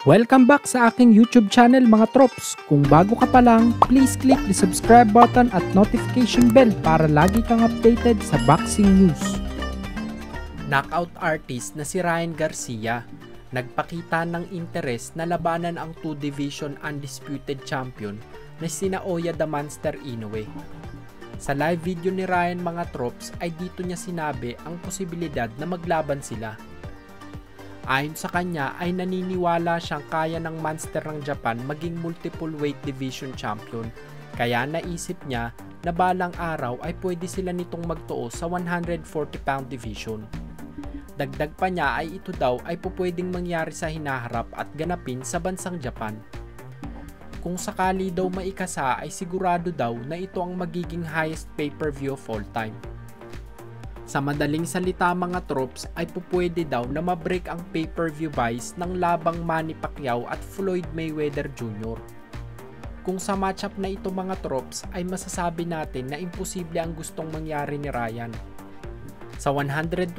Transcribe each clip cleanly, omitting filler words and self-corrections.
Welcome back sa aking YouTube channel mga trops. Kung bago ka pa lang, please click the subscribe button at notification bell para lagi kang updated sa boxing news. Knockout artist na si Ryan Garcia nagpakita ng interes na labanan ang 2-division undisputed champion na sina Oya the Monster Inoue. Sa live video ni Ryan mga trops ay dito niya sinabi ang posibilidad na maglaban sila. Ayon sa kanya ay naniniwala siyang kaya ng monster ng Japan maging multiple weight division champion, kaya naisip niya na balang araw ay pwede sila nitong magtuo sa 140 pound division. Dagdag pa niya ay ito daw ay pupwedeng mangyari sa hinaharap at ganapin sa bansang Japan. Kung sakali daw maikasa ay sigurado daw na ito ang magiging highest pay-per-view of all time. Sa madaling salita mga trops ay pupwede daw na mabreak ang pay-per-view buys ng labang Manny Pacquiao at Floyd Mayweather Jr. Kung sa matchup na ito mga trops ay masasabi natin na imposible ang gustong mangyari ni Ryan. Sa 122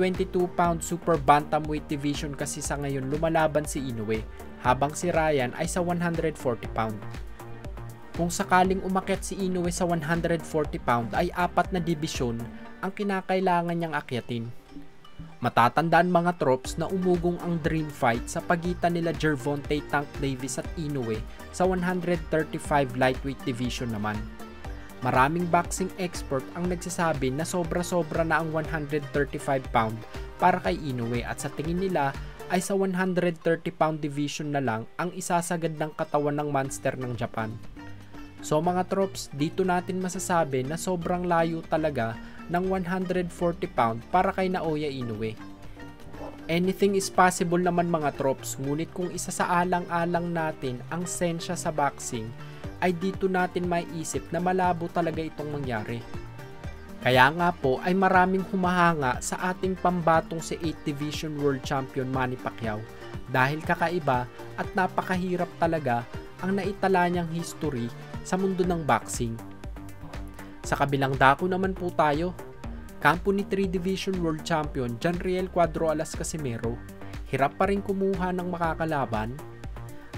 pound super bantamweight division kasi sa ngayon lumalaban si Inoue, habang si Ryan ay sa 140 pound. Kung sakaling umakyat si Inoue sa 140 pound ay 4 na dibisyon ang kinakailangan niyang akyatin. Matatandaan mga trops na umugong ang dream fight sa pagitan nila Gervonta Tank Davis at Inoue sa 135 lightweight division naman. Maraming boxing expert ang nagsasabi na sobra-sobra na ang 135 pound para kay Inoue at sa tingin nila ay sa 130 pound division na lang ang isasagad ng katawan ng monster ng Japan. So mga trops, dito natin masasabi na sobrang layo talaga ng 140 pound para kay Naoya Inoue. Anything is possible naman mga trops, ngunit kung isa sa alang-alang natin ang sensya sa boxing, ay dito natin maiisip na malabo talaga itong mangyari. Kaya nga po ay maraming humahanga sa ating pambatong si 8th Division World Champion Manny Pacquiao dahil kakaiba at napakahirap talaga ang naitala niyang history sa mundo ng boxing. Sa kabilang dako naman po tayo, kampo ni 3 Division World Champion Janriel Cuadro Alas Casimero, hirap pa rin kumuha ng makakalaban.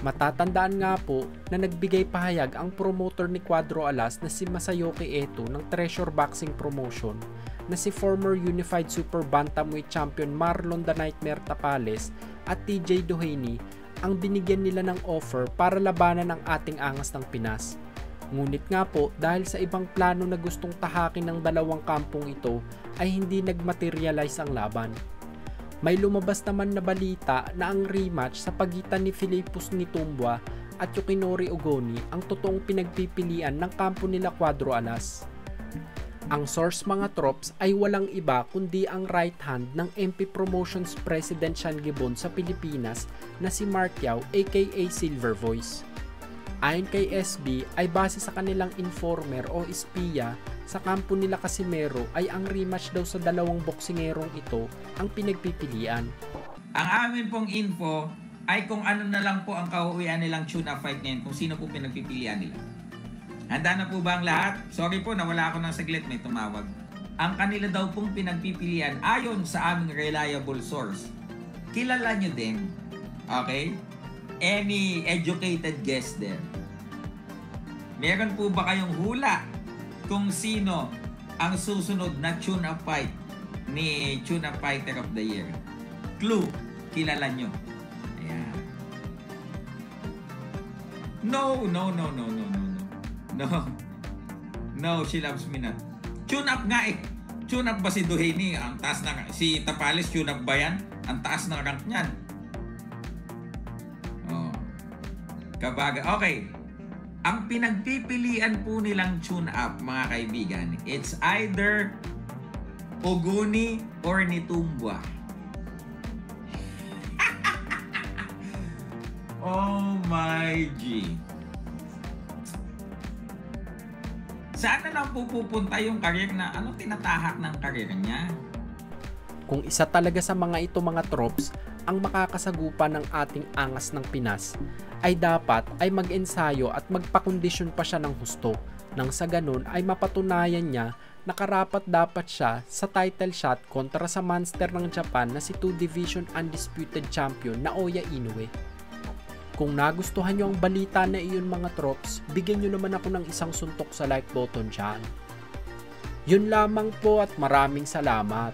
Matatandaan nga po na nagbigay pahayag ang promoter ni Cuadro Alas na si Masayoki Eto ng Treasure Boxing Promotion na si former Unified Super Bantamweight Champion Marlon the Nightmare Tapales at TJ Doheny ang binigyan nila ng offer para labanan ang ating angas ng Pinas. Ngunit nga po dahil sa ibang plano na gustong tahakin ng dalawang kampong ito ay hindi nagmaterialize ang laban. May lumabas naman na balita na ang rematch sa pagitan ni Philippus Nitumboa at Yukinori Ogoni ang totoong pinagpipilian ng kampo nila Cuadro Alas. Ang source mga trops ay walang iba kundi ang right hand ng MP Promotions President Sean Gibbon sa Pilipinas na si Mark Yao aka Silver Voice. Ayon kay SB ay base sa kanilang informer o espiya sa kampo nila Casimero ay ang rematch daw sa dalawang boksingerong ito ang pinagpipilian. Ang amin pong info ay kung ano na lang po ang kauwian nilang tune-up fight ngayon, kung sino po pinagpipilian nila. Handa na po ba ang lahat? Sorry po, nawala ako ng saglit, may tumawag. Ang kanila daw pong pinagpipilian ayon sa aming reliable source. Kilala nyo din, okay? Any educated guess there? Meron po ba kayong hula kung sino ang susunod na tune-up fight ni Tune-up Fighter of the Year? Clue, kilala nyo. Ayan. No. No, she loves me not. Tune-up nga eh. Tune-up ba si Doheny? Ang taas na, si Tapales, tune-up ba yan? Ang taas ng rank niyan. Oh. Kabaga. Okay. Ang pinagpipilian po nilang tune-up, mga kaibigan, it's either Ogoni or Nitumboa. Oh my G. Saan na lang pupunta yung career na tinatahak ng career niya? Kung isa talaga sa mga ito mga trops ang makakasagupa ng ating angas ng Pinas, ay dapat ay mag-ensayo at magpakondisyon pa siya ng husto nang sa ganun ay mapatunayan niya na karapat dapat siya sa title shot kontra sa monster ng Japan na si 2 Division undisputed champion Naoya Inoue. Kung nagustuhan nyo ang balita na iyon mga trops, bigyan nyo naman ako ng isang suntok sa like button dyan. Yun lamang po at maraming salamat.